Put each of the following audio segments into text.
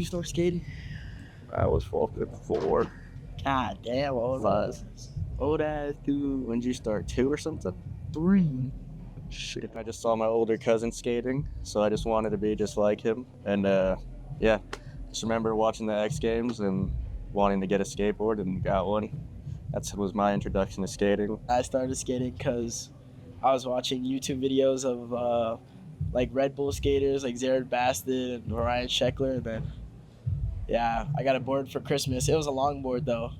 you start skating? I was 4. God damn, old ass. Old ass dude. When did you start? 2 or something? 3. Shit. I just saw my older cousin skating, so I just wanted to be just like him. And yeah, just remember watching the X Games and wanting to get a skateboard and got one. That was my introduction to skating. I started skating because I was watching YouTube videos of like Red Bull skaters like Jared Basted and Ryan Sheckler. And then, yeah, I got a board for Christmas. It was a long board, though.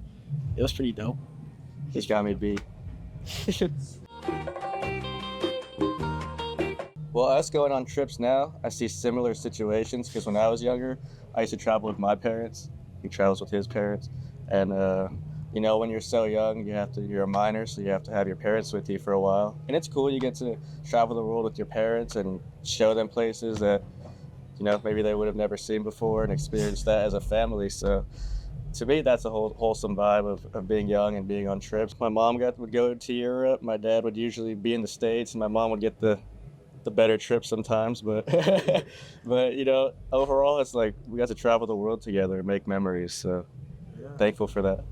It was pretty dope. He's got me beat. Well, us going on trips now, I see similar situations because when I was younger, I used to travel with my parents. He travels with his parents. And, you know, when you're so young, you're a minor, so you have to have your parents with you for a while. And it's cool, you get to travel the world with your parents and show them places that, you know, maybe they would have never seen before and experience that as a family. So to me, that's a wholesome vibe of being young and being on trips. My mom would go to Europe. My dad would usually be in the States, and my mom would get the better trip sometimes. But but you know, overall, it's like we got to travel the world together and make memories. So thankful for that.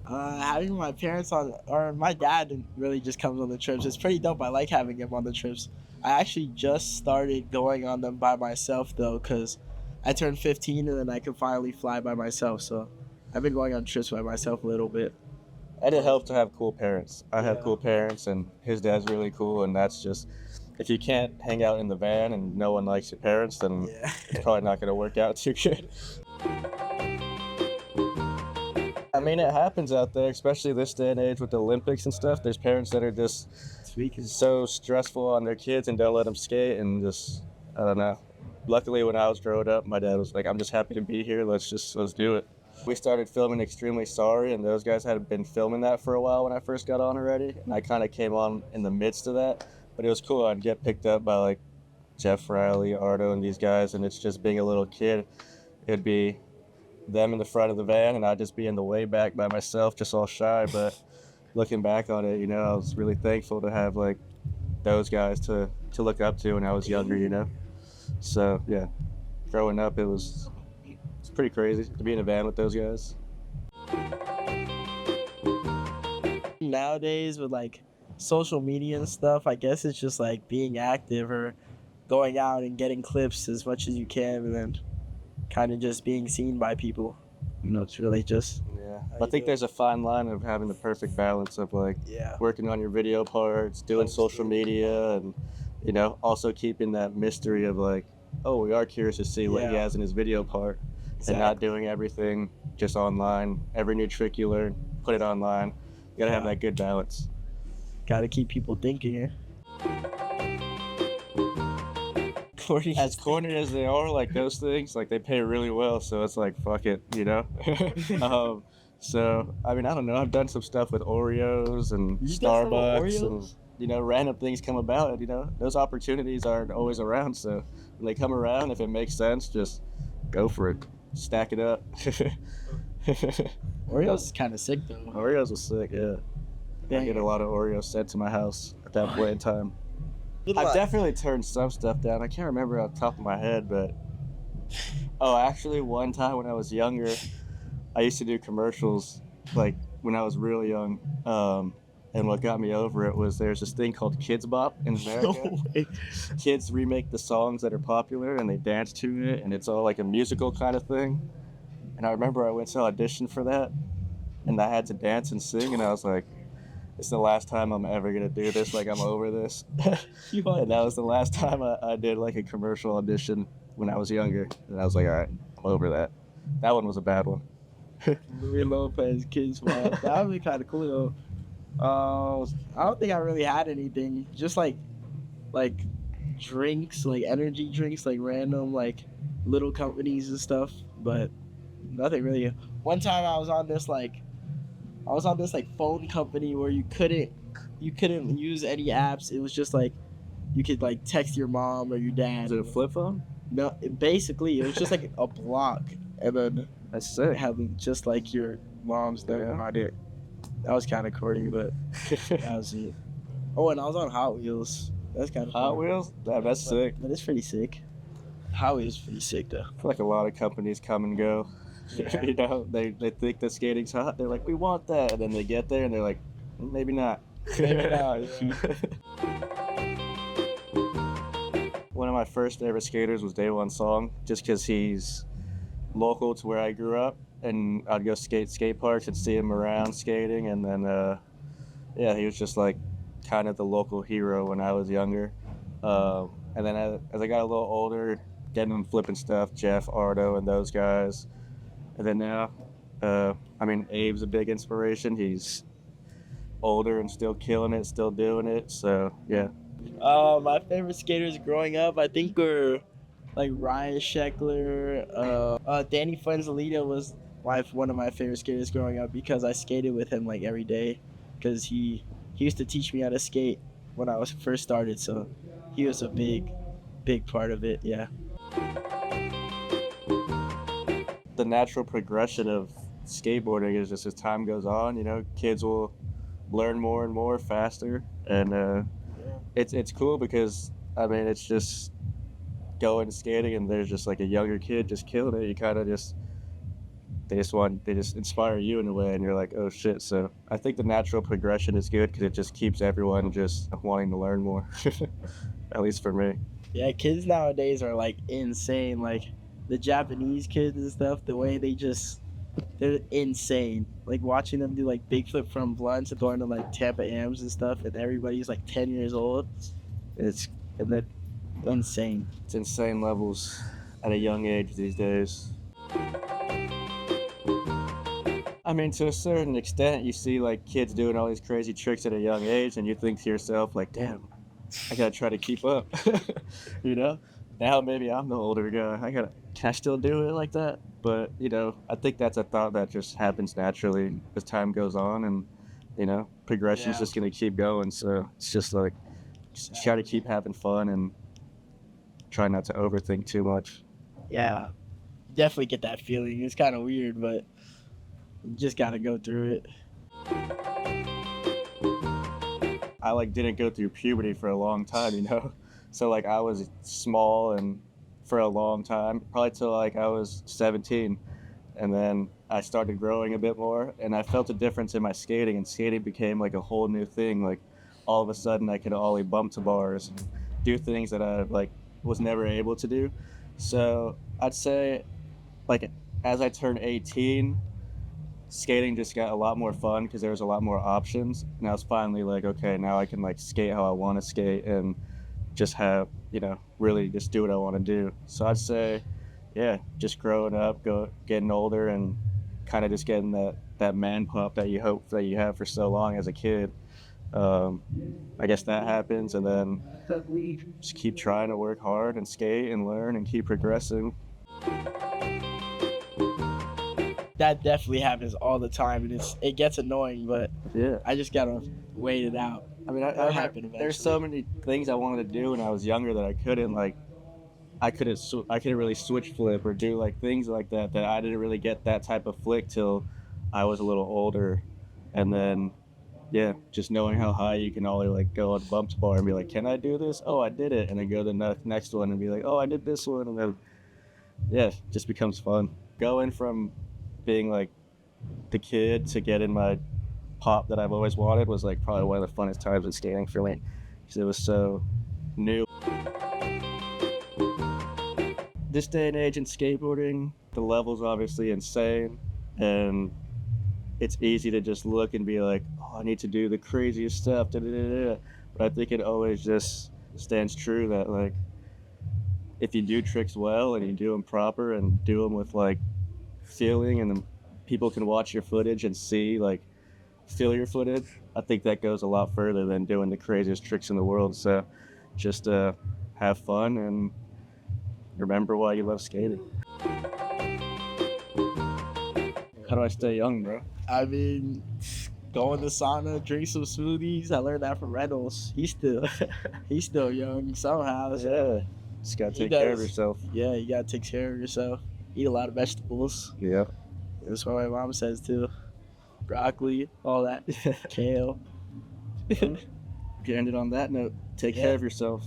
Having my parents on, or my dad really just comes on the trips. It's pretty dope. I like having him on the trips. I actually just started going on them by myself, though, because I turned 15 and then I could finally fly by myself. So I've been going on trips by myself a little bit. And it helped to have cool parents. I have cool parents, and his dad's really cool, and that's just, if you can't hang out in the van and no one likes your parents, then it's probably not going to work out too good. I mean, it happens out there, especially this day and age with the Olympics and stuff. There's parents that are just so stressful on their kids and don't let them skate, and just, I don't know. Luckily, when I was growing up, my dad was like, I'm just happy to be here. Let's do it. We started filming Extremely Sorry, and those guys had been filming that for a while when I first got on already, and I kind of came on in the midst of that. But it was cool. I'd get picked up by like Jeff Riley, Ardo, and these guys, and it's just being a little kid. It'd be them in the front of the van, and I'd just be in the way back by myself, just all shy. But looking back on it, you know, I was really thankful to have like those guys to look up to when I was younger, you know. So yeah, growing up, it's pretty crazy to be in a van with those guys. Nowadays, with like social media and stuff, I guess it's just like being active or going out and getting clips as much as you can, and then kind of just being seen by people. You know, it's really just I think there's a fine line of having the perfect balance of like working on your video parts, doing social media, and you know, also keeping that mystery of like, oh, we are curious to see what he has in his video part. And not doing everything just online. Every new trick you learn, put it online. You gotta have that good balance. Gotta keep people thinking. As corny as they are, like those things, like they pay really well. So it's like, fuck it, you know? So, I mean, I don't know. I've done some stuff with Oreos and Starbucks and, you know, random things come about. You know, those opportunities aren't always around. So when they come around, if it makes sense, just go for it. Stack it up. Oreos is kind of sick, though. Oreos was sick, yeah. I get a lot of Oreos sent to my house at that point in time. I've definitely turned some stuff down. I can't remember off the top of my head, but... Oh, actually, one time when I was younger, I used to do commercials, like, when I was really young. And what got me over it was there's this thing called Kids Bop in America. No way. Kids remake the songs that are popular and they dance to it, and it's all like a musical kind of thing. And I remember I went to audition for that, and I had to dance and sing, and I was like, it's the last time I'm ever gonna do this, like I'm over this. And that was the last time I did like a commercial audition when I was younger, and I was like, all right, I'm over that. That one was a bad one. Louie Lopez, Kids Bop. That would be kind of cool, though. I don't think I really had anything. Just like drinks, like energy drinks, like random like little companies and stuff, but nothing really. One time I was on this phone company where you couldn't use any apps. It was just like you could like text your mom or your dad. Is it a flip phone? No, basically it was just like a block, and then that's sick. Having just like your mom's there on it. That was kind of corny, but that was it. Oh, and I was on Hot Wheels. That's kind of Hot Wheels? That's sick. But it's pretty sick. Howie is pretty sick though. I feel like a lot of companies come and go. Yeah. You know, they think that skating's hot. They're like, we want that, and then they get there and they're like, maybe not. Maybe not, yeah. One of my first ever skaters was Day One Song, just because he's local to where I grew up, and I'd go skate parks and see him around skating, and then yeah, he was just like kind of the local hero when I was younger. And then as I got a little older, getting him flipping stuff, Jeff, Ardo, and those guys. And then now, I mean, Abe's a big inspiration. He's older and still killing it, still doing it. So yeah. My favorite skaters growing up, I think, were like Ryan Sheckler. Danny Fuenzalita was one of my favorite skaters growing up because I skated with him like every day, because he used to teach me how to skate when I was first started. So he was a big part of it. Yeah. The natural progression of skateboarding is just as time goes on, you know, kids will learn more and more faster, and it's cool because I mean it's just going skating and there's just like a younger kid just killing it. You kind of they just inspire you in a way, and you're like, oh shit. So I think the natural progression is good because it just keeps everyone just wanting to learn more. At least for me. Yeah, kids nowadays are like insane. Like the Japanese kids and stuff, the way they're insane. Like watching them do like big flip from blunts and going to like Tampa Ams and stuff, and everybody's like 10 years old. It's insane. It's insane levels at a young age these days. I mean, to a certain extent, you see like kids doing all these crazy tricks at a young age, and you think to yourself like, damn, I gotta try to keep up. You know, now maybe I'm the older guy. Can I still do it like that? But you know, I think that's a thought that just happens naturally as time goes on, and you know, progression's just gonna keep going. So it's just like, just try to keep having fun and try not to overthink too much. Yeah, definitely get that feeling. It's kind of weird, but you just gotta go through it. I like didn't go through puberty for a long time, you know? So like I was small and for a long time, probably till like I was 17. And then I started growing a bit more, and I felt a difference in my skating, and skating became like a whole new thing. Like all of a sudden I could ollie bump to bars and do things that I like was never able to do. So I'd say like as I turned 18, skating just got a lot more fun because there was a lot more options, and I was finally like, okay, now I can like skate how I want to skate and just have, you know, really just do what I want to do. So I'd say, yeah, just growing up, getting older, and kind of just getting that man pop that you hope that you have for so long as a kid. I guess that happens, and then just keep trying to work hard and skate and learn and keep progressing. That definitely happens all the time, and it gets annoying, but Yeah. I just gotta wait it out. I mean, That'll happen eventually. there's so many things I wanted to do when I was younger that I couldn't. Like, I couldn't really switch flip or do like things like that I didn't really get that type of flick till I was a little older. And then, yeah, just knowing how high you can only like go on bump bar and be like, can I do this? Oh, I did it. And then go to the next one and be like, oh, I did this one. And then, yeah, it just becomes fun. Going from being like the kid to getting my pop that I've always wanted was like probably one of the funnest times in skating for me, because it was so new. This day and age in skateboarding, the level's obviously insane, and it's easy to just look and be like, oh, I need to do the craziest stuff, da, da, da, da. But I think it always just stands true that like if you do tricks well and you do them proper and do them with like feeling, and then people can watch your footage and feel your footage, I think that goes a lot further than doing the craziest tricks in the world. So just have fun and remember why you love skating. How do I stay young, bro? I mean, go in the sauna, drink some smoothies. I learned that from Reynolds. He's still young somehow. Yeah, just gotta take care of yourself. Yeah, you gotta take care of yourself. Eat a lot of vegetables. Yeah. That's what my mom says too. Broccoli, all that. Kale. If you ended on that note, take care of yourself.